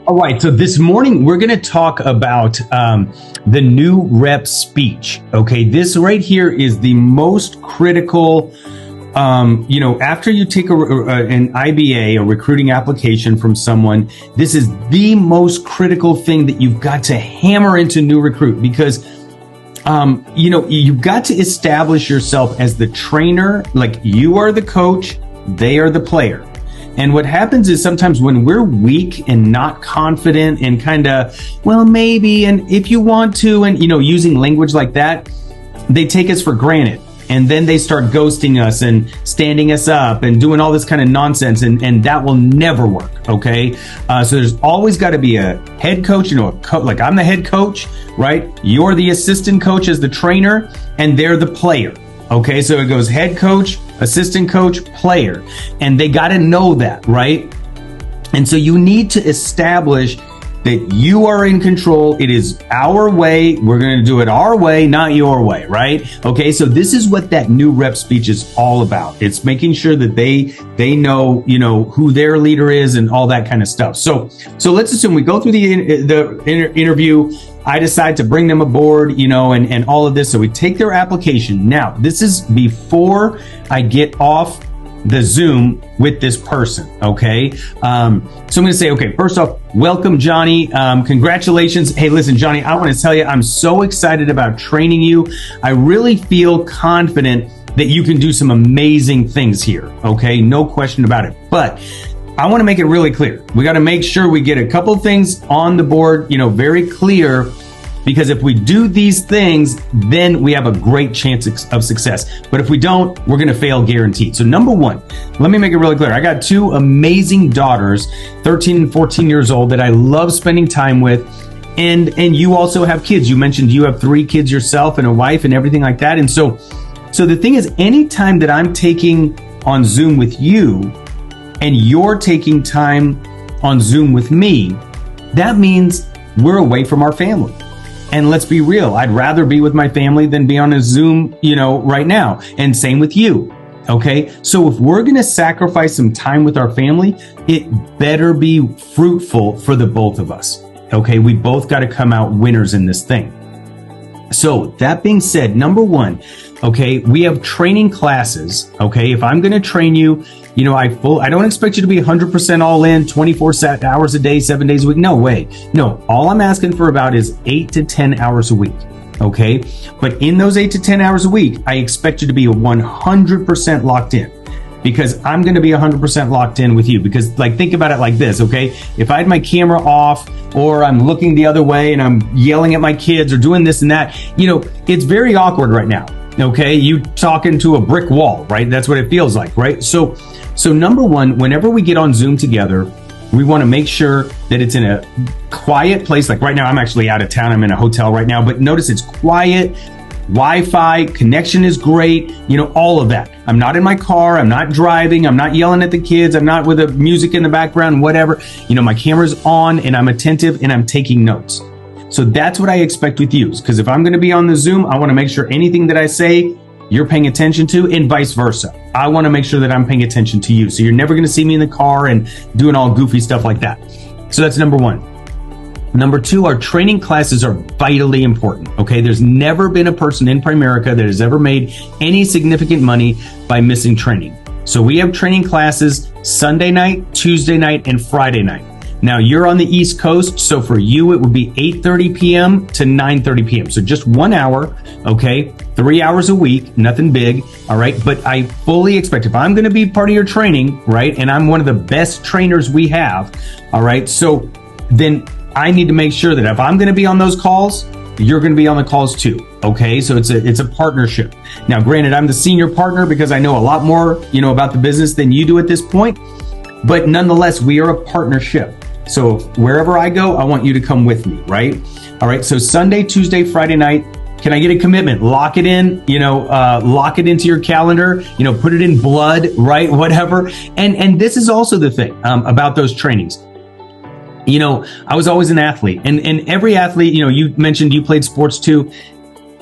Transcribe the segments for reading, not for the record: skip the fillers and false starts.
All right, so this morning we're going to talk about the new rep speech. Okay, this right here is the most critical. After you take an IBA, a recruiting application from someone, this is the most critical thing that you've got to hammer into new recruit because you've got to establish yourself as the trainer. Like, you are the coach, they are the player. And what happens is sometimes when we're weak and not confident and kind of, well, maybe, and if you want to, and, using language like that, they take us for granted. And then they start ghosting us and standing us up and doing all this kind of nonsense. And that will never work. Okay. So there's always got to be a head coach, like I'm the head coach, right? You're the assistant coach as the trainer, and they're the player. Okay, so it goes head coach, assistant coach, player. And they got to know that, right? And so you need to establish that you are in control. It is our way. We're going to do it our way, not your way, right? Okay, so this is what that new rep speech is all about. It's making sure that they know, who their leader is and all that kind of stuff. So let's assume we go through the interview. I decide to bring them aboard, and all of this. So we take their application. Now, this is before I get off the Zoom with this person. Okay. So I'm going to say, okay, first off, welcome, Johnny. Congratulations. Hey, listen, Johnny, I want to tell you, I'm so excited about training you. I really feel confident that you can do some amazing things here. Okay. No question about it. But I want to make it really clear. We got to make sure we get a couple of things on the board, very clear, because if we do these things, then we have a great chance of success. But if we don't, we're going to fail guaranteed. So number one, let me make it really clear. I got two amazing daughters, 13 and 14 years old, that I love spending time with. And you also have kids. You mentioned you have 3 kids yourself and a wife and everything like that. And so the thing is, anytime that I'm taking on Zoom with you, and you're taking time on Zoom with me, that means we're away from our family. And let's be real, I'd rather be with my family than be on a Zoom, right now. And same with you. Okay. So if we're going to sacrifice some time with our family, it better be fruitful for the both of us. Okay. We both got to come out winners in this thing. So that being said, number one, okay, we have training classes. Okay. If I'm going to train you, I don't expect you to be 100% all in 24 hours a day, 7 days a week. No way. No, all I'm asking for about is 8 to 10 hours a week. Okay. But in those 8 to 10 hours a week, I expect you to be 100% locked in, because I'm going to be 100% locked in with you. Because think about it like this. Okay. If I had my camera off, or I'm looking the other way and I'm yelling at my kids or doing this and that, it's very awkward right now. Okay. You talking to a brick wall, right? That's what it feels like, right? So number one, whenever we get on Zoom together, we want to make sure that it's in a quiet place. Like right now, I'm actually out of town. I'm in a hotel right now, but notice it's quiet. Wi-Fi connection is great. All of that. I'm not in my car. I'm not driving. I'm not yelling at the kids. I'm not with the music in the background, whatever. My camera's on and I'm attentive and I'm taking notes. So that's what I expect with you. Because if I'm going to be on the Zoom, I want to make sure anything that I say, you're paying attention to, and vice versa. I want to make sure that I'm paying attention to you. So you're never going to see me in the car and doing all goofy stuff like that. So that's number one. Number two, our training classes are vitally important. Okay. There's never been a person in Primerica that has ever made any significant money by missing training. So we have training classes Sunday night, Tuesday night, and Friday night. Now you're on the East Coast. So for you, it would be 8:30 p.m. to 9:30 p.m. So just 1 hour. Okay. 3 hours a week, nothing big. All right. But I fully expect, if I'm going to be part of your training, right, and I'm one of the best trainers we have. All right. So then I need to make sure that if I'm going to be on those calls, you're going to be on the calls too. Okay. So it's a partnership. Now, granted, I'm the senior partner because I know a lot more, about the business than you do at this point, but nonetheless, we are a partnership. So wherever I go, I want you to come with me. Right. All right. So Sunday, Tuesday, Friday night, can I get a commitment? Lock it in, lock it into your calendar, put it in blood, right? Whatever. And this is also the thing about those trainings. I was always an athlete, and every athlete, you mentioned you played sports too.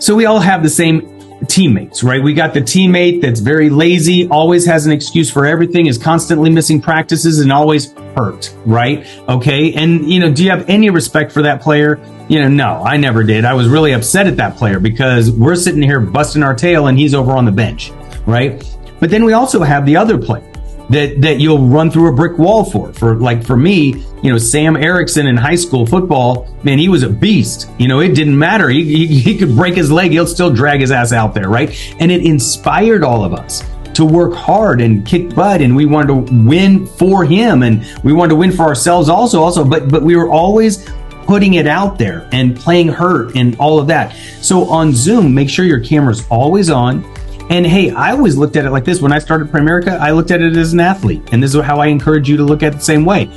So we all have the same teammates, right? We got the teammate that's very lazy, always has an excuse for everything, is constantly missing practices and always hurt, right? Okay. And, do you have any respect for that player? No, I never did. I was really upset at that player because we're sitting here busting our tail and he's over on the bench, right? But then we also have the other player that you'll run through a brick wall for me, Sam Erickson in high school football, man, he was a beast. It didn't matter. He could break his leg. He'll still drag his ass out there. Right. And it inspired all of us to work hard and kick butt. And we wanted to win for him and we wanted to win for ourselves also, but we were always putting it out there and playing hurt and all of that. So on Zoom, make sure your camera's always on. And hey, I always looked at it like this. When I started Primerica, I looked at it as an athlete. And this is how I encourage you to look at it the same way.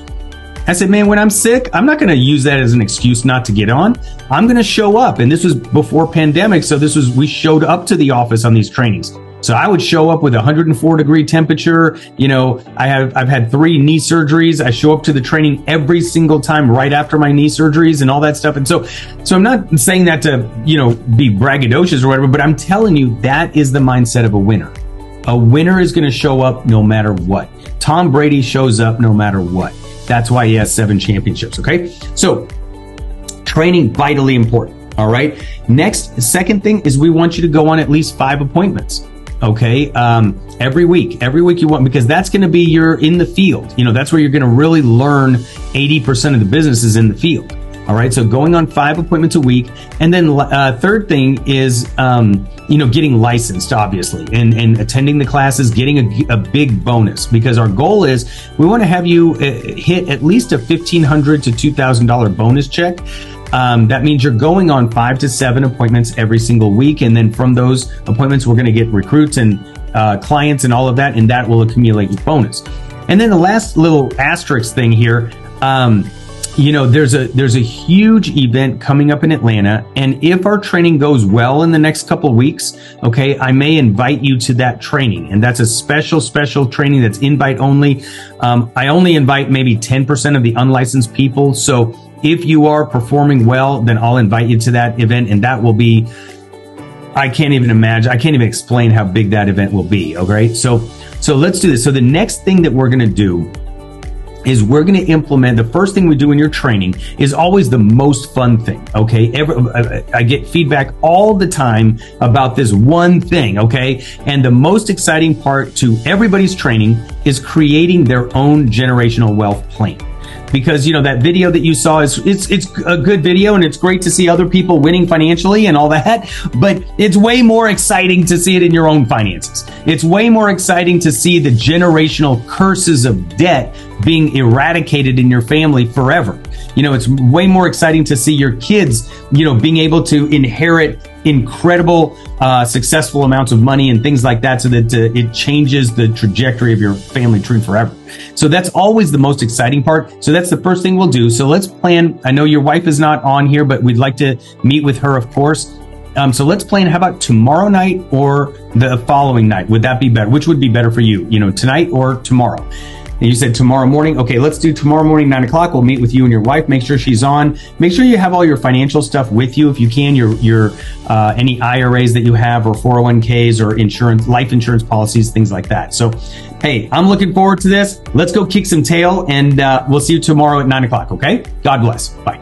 I said, man, when I'm sick, I'm not going to use that as an excuse not to get on. I'm going to show up. And this was before pandemic. So we showed up to the office on these trainings. So I would show up with 104-degree temperature. I've had 3 knee surgeries. I show up to the training every single time right after my knee surgeries and all that stuff. And so I'm not saying that to, be braggadocious or whatever, but I'm telling you that is the mindset of a winner. A winner is going to show up no matter what. Tom Brady shows up no matter what. That's why he has 7 championships. Okay. So training, vitally important. All right. Second thing is we want you to go on at least 5 appointments. Okay. Every week you want, because that's going to be you're in the field. That's where you're going to really learn 80% of the business is in the field. All right. So going on 5 appointments a week. And then third thing is, getting licensed, obviously, and attending the classes, getting a big bonus, because our goal is we want to have you hit at least a $1,500 to $2,000 bonus check. That means you're going on 5 to 7 appointments every single week. And then from those appointments, we're going to get recruits and clients and all of that. And that will accumulate your bonus. And then the last little asterisk thing here, there's a huge event coming up in Atlanta. And if our training goes well in the next couple of weeks, okay, I may invite you to that training. And that's a special training that's invite only. I only invite maybe 10% of the unlicensed people. So if you are performing well, then I'll invite you to that event. And that will be, I can't even imagine. I can't even explain how big that event will be. Okay. So let's do this. So the next thing that we're going to do is we're going to implement, the first thing we do in your training is always the most fun thing. Okay. I get feedback all the time about this one thing. Okay. And the most exciting part to everybody's training is creating their own generational wealth plan. Because, that video that you saw it's a good video and it's great to see other people winning financially and all that. But it's way more exciting to see it in your own finances. It's way more exciting to see the generational curses of debt being eradicated in your family forever. It's way more exciting to see your kids, being able to inherit incredible, successful amounts of money and things like that, so that it changes the trajectory of your family tree forever. So that's always the most exciting part. So that's the first thing we'll do. So let's plan. I know your wife is not on here, but we'd like to meet with her, of course. So let's plan. How about tomorrow night or the following night? Would that be better? Which would be better for you? Tonight or tomorrow? And you said tomorrow morning. Okay, let's do tomorrow morning, 9 o'clock. We'll meet with you and your wife. Make sure she's on. Make sure you have all your financial stuff with you if you can. Your any IRAs that you have, or 401ks, or insurance, life insurance policies, things like that. So, hey, I'm looking forward to this. Let's go kick some tail, and we'll see you tomorrow at 9 o'clock. Okay? God bless. Bye.